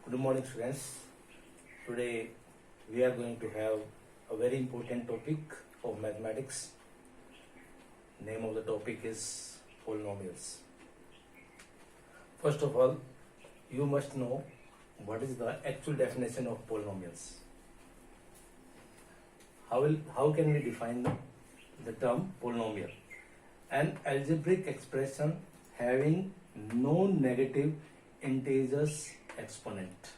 Good morning, students. Today we are going to have a very important topic of mathematics. Name of the topic is polynomials. First of all, you must know what is the actual definition of polynomials. How can we define the term polynomial? An algebraic expression having no negative integers exponent.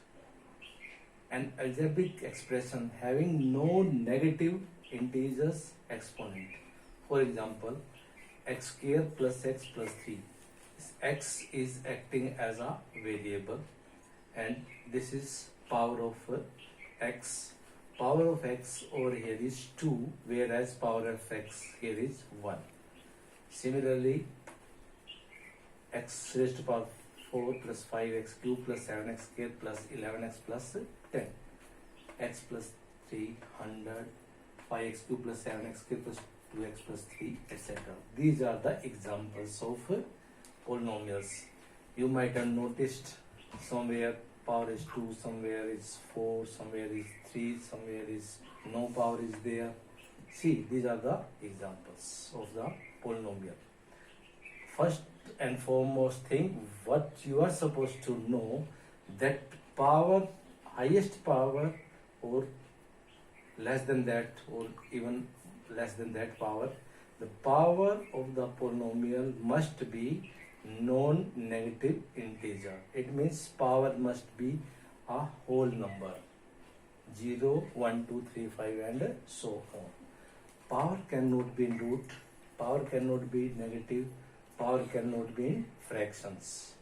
An algebraic expression having no negative integers exponent. For example, x square plus x plus 3. X is acting as a variable and this is power of x. Power of x over here is 2, whereas power of x here is 1. Similarly, x raised to power 4 plus 5x cube plus 7x square plus 11x plus 10. X plus 3, 100, 5x cube plus 7x square plus 2x plus 3, etc. These are the examples of polynomials. You might have noticed somewhere power is 2, somewhere is 4, somewhere is 3, somewhere is no power is there. See, these are the examples of the polynomial. First and foremost thing, what you are supposed to know, that power, highest power or less than that or even less than that power, the power of the polynomial must be non-negative integer. It means power must be a whole number, 0, 1, 2, 3, 5 and so on. Power cannot be in root, power cannot be negative, power cannot be in fractions.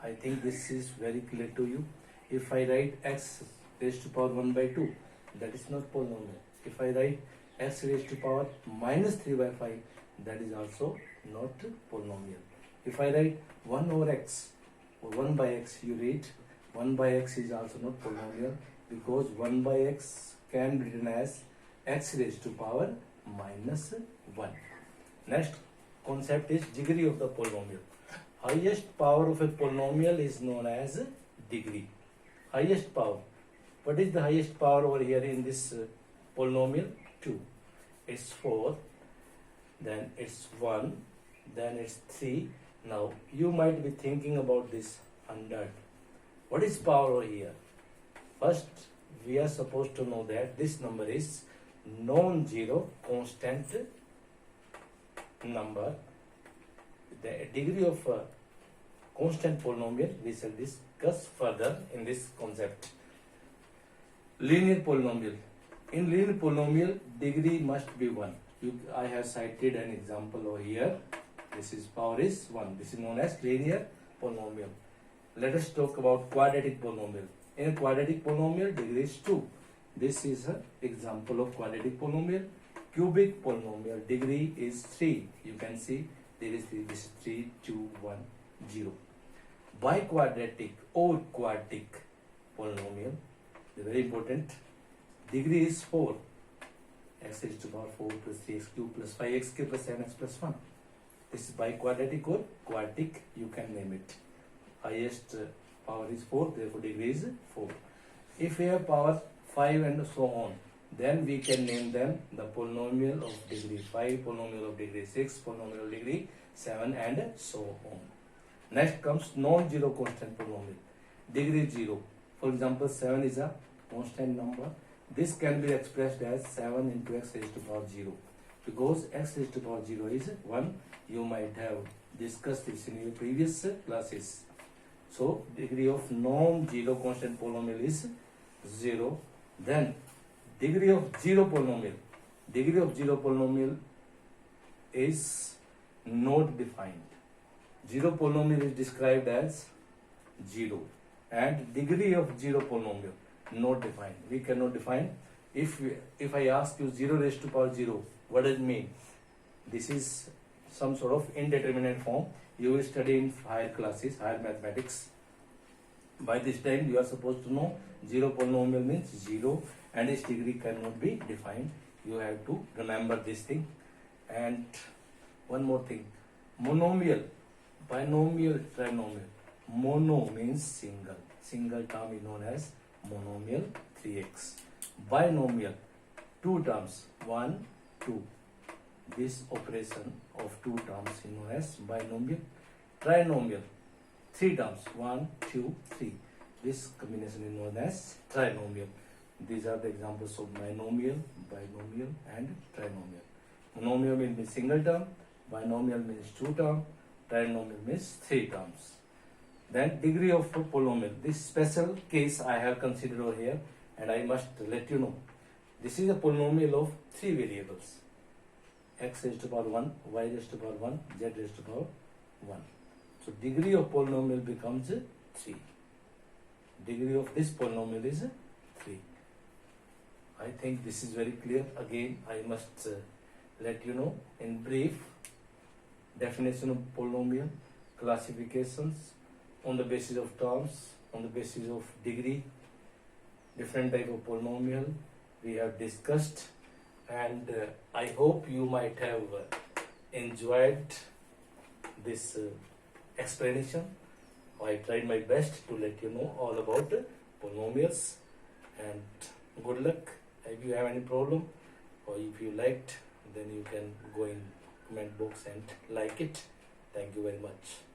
I think this is very clear to you. If I write x raised to power 1 by 2, that is not polynomial. If I write x raised to power minus 3 by 5, that is also not polynomial. If I write 1 over x or 1 by x, you read 1 by x is also not polynomial, because 1 by x can be written as x raised to power minus 1. Next concept is degree of the polynomial. Highest power of a polynomial is known as degree. Highest power. What is the highest power over here in this polynomial? 2. It's 4. Then it's 1. Then it's 3. Now you might be thinking about this 100. What is power over here? First, we are supposed to know that this number is non-zero constant number. The degree of a constant polynomial we shall discuss further in this concept. Linear polynomial. In linear polynomial, degree must be 1. I have cited an example over here. This is power is 1. This is known as linear polynomial. Let us talk about quadratic polynomial. In a quadratic polynomial, degree is 2. This is an example of quadratic polynomial. Cubic polynomial, degree is 3. You can see there is 3. This is 3, 2, 1, 0. Biquadratic or quadratic polynomial, very important. Degree is 4. X raised to power 4 plus 3x cube plus 5x cube plus 7x plus 1. This is biquadratic or quadratic, you can name it. Highest power is 4, therefore degree is 4. If we have power 5 and so on, then we can name them the polynomial of degree 5, polynomial of degree 6, polynomial of degree 7 and so on. Next comes non-zero constant polynomial. Degree 0. For example, 7 is a constant number. This can be expressed as 7 into x raised to power 0. Because x raised to power 0 is 1. You might have discussed this in your previous classes. So, degree of non-zero constant polynomial is 0. Then, degree of zero polynomial. Degree of zero polynomial is not defined. Zero polynomial is described as 0. And degree of zero polynomial not defined. We cannot define. If I ask you 0 raised to power 0, what does it mean? This is some sort of indeterminate form. You will study in higher classes, higher mathematics. By this time, you are supposed to know 0 polynomial means 0 and its degree cannot be defined. You have to remember this thing. And one more thing, monomial, binomial, trinomial. Mono means single. Single term is known as monomial 3x. Binomial, two terms, 1, 2. This operation of two terms is known as binomial. Trinomial, three terms, 1, 2, 3. This combination is known as trinomial. These are the examples of monomial, binomial, and trinomial. Monomial means single term, binomial means two term, trinomial means three terms. Then degree of polynomial. This special case I have considered over here, and I must let you know. This is a polynomial of three variables: x raised to power 1, y raised to power 1, z raised to power 1. So degree of polynomial becomes 3. Degree of this polynomial is 3. I think this is very clear. Again, I must let you know in brief definition of polynomial, classifications on the basis of terms, on the basis of degree, different type of polynomial we have discussed, and I hope you might have enjoyed this explanation. I tried my best to let you know all about polynomials, and good luck. If you have any problem or if you liked, then you can go in comment box and like it. Thank you very much.